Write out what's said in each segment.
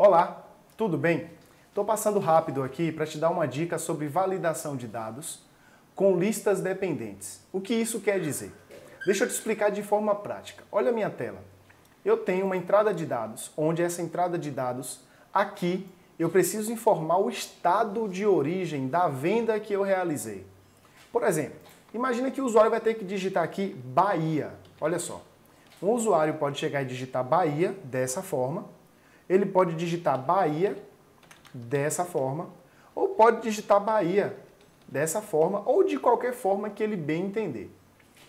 Olá, tudo bem? Estou passando rápido aqui para te dar uma dica sobre validação de dados com listas dependentes. O que isso quer dizer? Deixa eu te explicar de forma prática. Olha a minha tela. Eu tenho uma entrada de dados, onde essa entrada de dados, aqui, eu preciso informar o estado de origem da venda que eu realizei. Por exemplo, imagina que o usuário vai ter que digitar aqui Bahia. Olha só. Um usuário pode chegar e digitar Bahia dessa forma. Ele pode digitar Bahia dessa forma, ou pode digitar Bahia dessa forma, ou de qualquer forma que ele bem entender.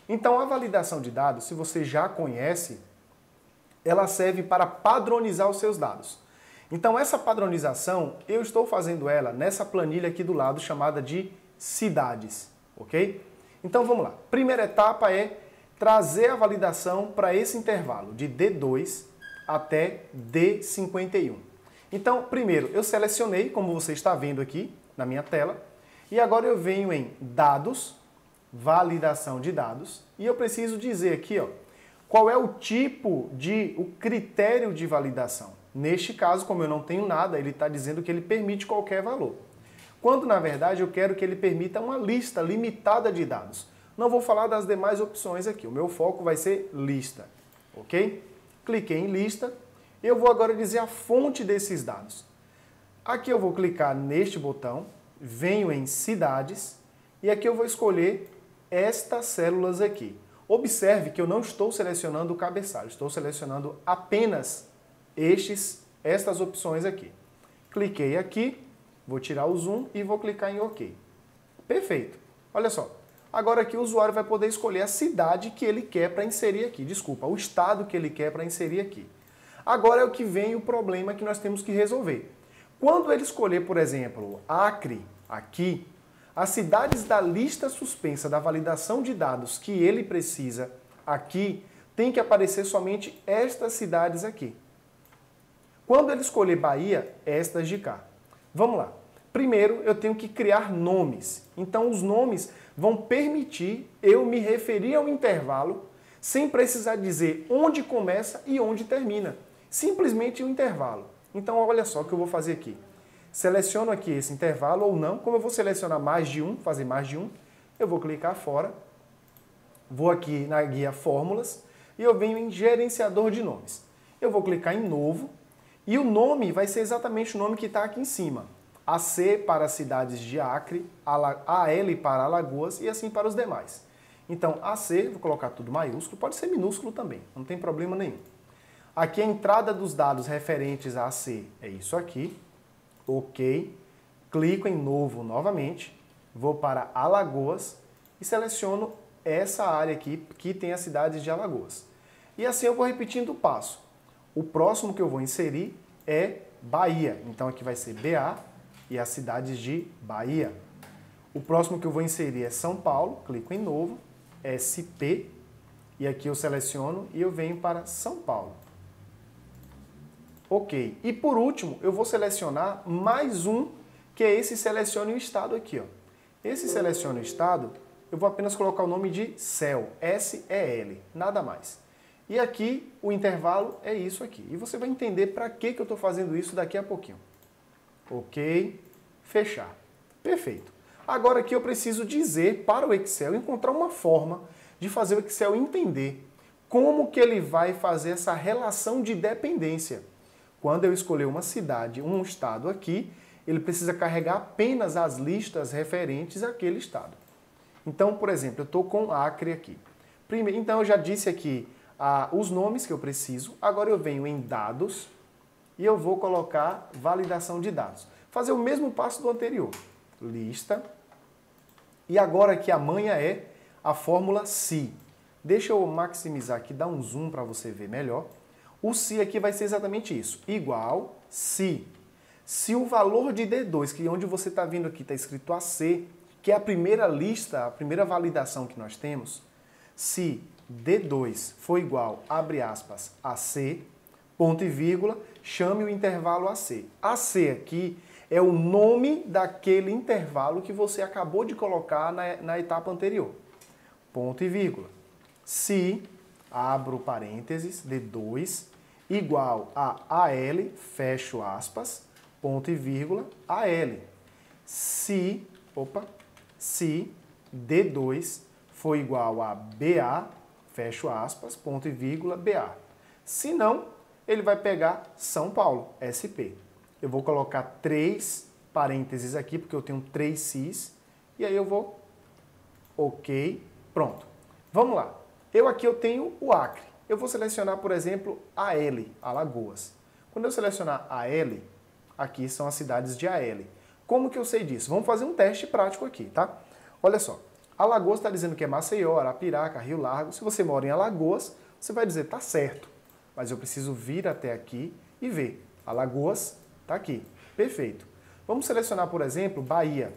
Então, a validação de dados, se você já conhece, ela serve para padronizar os seus dados. Então, essa padronização, eu estou fazendo ela nessa planilha aqui do lado, chamada de cidades, ok? Então, vamos lá. Primeira etapa é trazer a validação para esse intervalo de D2 até D51. Então, primeiro, eu selecionei, como você está vendo aqui na minha tela, e agora eu venho em Dados, Validação de Dados, e eu preciso dizer aqui, ó, qual é o critério de validação. Neste caso, como eu não tenho nada, ele está dizendo que ele permite qualquer valor. Quando, na verdade, eu quero que ele permita uma lista limitada de dados. Não vou falar das demais opções aqui, o meu foco vai ser lista, ok? Cliquei em lista, eu vou agora dizer a fonte desses dados. Aqui eu vou clicar neste botão, venho em cidades, e aqui eu vou escolher estas células aqui. Observe que eu não estou selecionando o cabeçalho, estou selecionando apenas estas opções aqui. Cliquei aqui, vou tirar o zoom e vou clicar em OK. Perfeito. Olha só. Agora aqui o usuário vai poder escolher a cidade que ele quer para inserir aqui. Desculpa, o estado que ele quer para inserir aqui. Agora é o que vem o problema que nós temos que resolver. Quando ele escolher, por exemplo, Acre, aqui, as cidades da lista suspensa da validação de dados que ele precisa aqui, tem que aparecer somente estas cidades aqui. Quando ele escolher Bahia, estas de cá. Vamos lá. Primeiro, eu tenho que criar nomes. Então, os nomes vão permitir eu me referir ao intervalo sem precisar dizer onde começa e onde termina. Simplesmente o intervalo. Então, olha só o que eu vou fazer aqui. Seleciono aqui esse intervalo ou não. Como eu vou selecionar mais de um, fazer mais de um, eu vou clicar fora. Vou aqui na guia Fórmulas e eu venho em Gerenciador de Nomes. Eu vou clicar em Novo e o nome vai ser exatamente o nome que está aqui em cima. AC para as cidades de Acre, AL para Alagoas e assim para os demais. Então, AC, vou colocar tudo maiúsculo, pode ser minúsculo também, não tem problema nenhum. Aqui a entrada dos dados referentes a AC é isso aqui. OK. Clico em Novo novamente, vou para Alagoas e seleciono essa área aqui que tem as cidades de Alagoas. E assim eu vou repetindo o passo. O próximo que eu vou inserir é Bahia, então aqui vai ser BA, e as cidades de Bahia. O próximo que eu vou inserir é São Paulo, clico em Novo, SP, e aqui eu seleciono e eu venho para São Paulo. OK. E por último, eu vou selecionar mais um, que é esse Selecione o Estado aqui, ó. Esse Selecione o Estado, eu vou apenas colocar o nome de CEL, S-E-L, nada mais. E aqui o intervalo é isso aqui. E você vai entender para que eu estou fazendo isso daqui a pouquinho. OK, fechar. Perfeito. Agora aqui eu preciso dizer para o Excel, encontrar uma forma de fazer o Excel entender como que ele vai fazer essa relação de dependência. Quando eu escolher uma cidade, um estado aqui, ele precisa carregar apenas as listas referentes àquele estado. Então, por exemplo, eu estou com Acre aqui. Então eu já disse aqui os nomes que eu preciso. Agora eu venho em Dados, e eu vou colocar validação de dados. Fazer o mesmo passo do anterior. Lista. E agora aqui a manha é a fórmula SI. Deixa eu maximizar aqui, dar um zoom para você ver melhor. O SI aqui vai ser exatamente isso. Igual SI. Se o valor de D2, que é onde você está vendo aqui, está escrito AC, que é a primeira lista, a primeira validação que nós temos, se D2 for igual, abre aspas, AC, ponto e vírgula, chame o intervalo AC. AC aqui é o nome daquele intervalo que você acabou de colocar na etapa anterior. Ponto e vírgula. Se, abro parênteses, D2, igual a AL, fecho aspas, ponto e vírgula, AL. Se D2 for igual a BA, fecho aspas, ponto e vírgula, BA. Se não, ele vai pegar São Paulo, SP. Eu vou colocar 3 parênteses aqui, porque eu tenho 3 Cs, e aí eu vou, ok, pronto. Vamos lá. Eu tenho o Acre. Eu vou selecionar, por exemplo, AL, Alagoas. Quando eu selecionar AL, aqui são as cidades de AL. Como que eu sei disso? Vamos fazer um teste prático aqui, tá? Olha só. Alagoas está dizendo que é Maceió, Arapiraca, Rio Largo. Se você mora em Alagoas, você vai dizer, tá certo. Mas eu preciso vir até aqui e ver. Alagoas está aqui. Perfeito. Vamos selecionar, por exemplo, Bahia.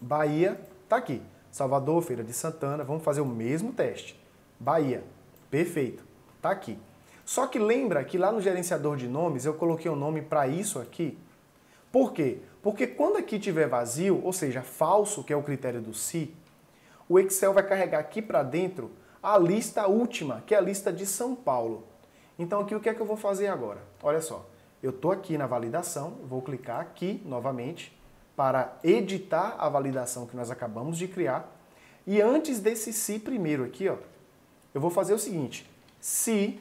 Bahia está aqui. Salvador, Feira de Santana. Vamos fazer o mesmo teste. Bahia. Perfeito. Está aqui. Só que lembra que lá no gerenciador de nomes eu coloquei um nome para isso aqui. Por quê? Porque quando aqui tiver vazio, ou seja, falso, que é o critério do se, o Excel vai carregar aqui para dentro a lista última, que é a lista de São Paulo. Então aqui o que é que eu vou fazer agora? Olha só, eu estou aqui na validação, vou clicar aqui novamente para editar a validação que nós acabamos de criar. E antes desse se primeiro aqui, ó, eu vou fazer o seguinte, se,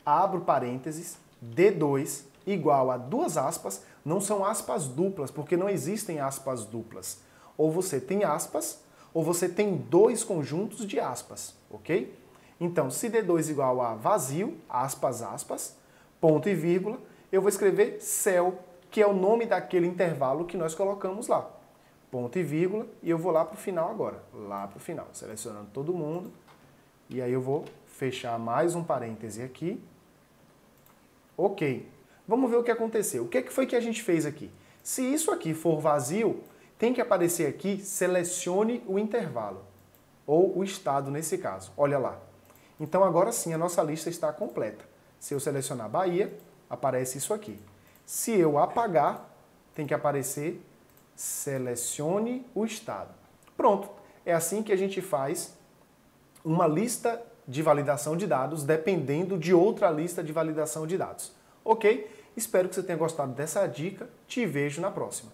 abro parênteses, D2 igual a 2 aspas, não são aspas duplas, porque não existem aspas duplas. Ou você tem aspas, ou você tem 2 conjuntos de aspas, ok? Então, se D2 igual a vazio, aspas, aspas, ponto e vírgula, eu vou escrever céu, que é o nome daquele intervalo que nós colocamos lá. Ponto e vírgula, e eu vou lá para o final agora, lá para o final, selecionando todo mundo, e aí eu vou fechar mais um parêntese aqui. Ok. Vamos ver o que aconteceu. O que foi que a gente fez aqui? Se isso aqui for vazio, tem que aparecer aqui, selecione o intervalo, ou o estado nesse caso. Olha lá. Então agora sim a nossa lista está completa. Se eu selecionar Bahia, aparece isso aqui. Se eu apagar, tem que aparecer selecione o estado. Pronto. É assim que a gente faz uma lista de validação de dados dependendo de outra lista de validação de dados. Ok? Espero que você tenha gostado dessa dica. Te vejo na próxima.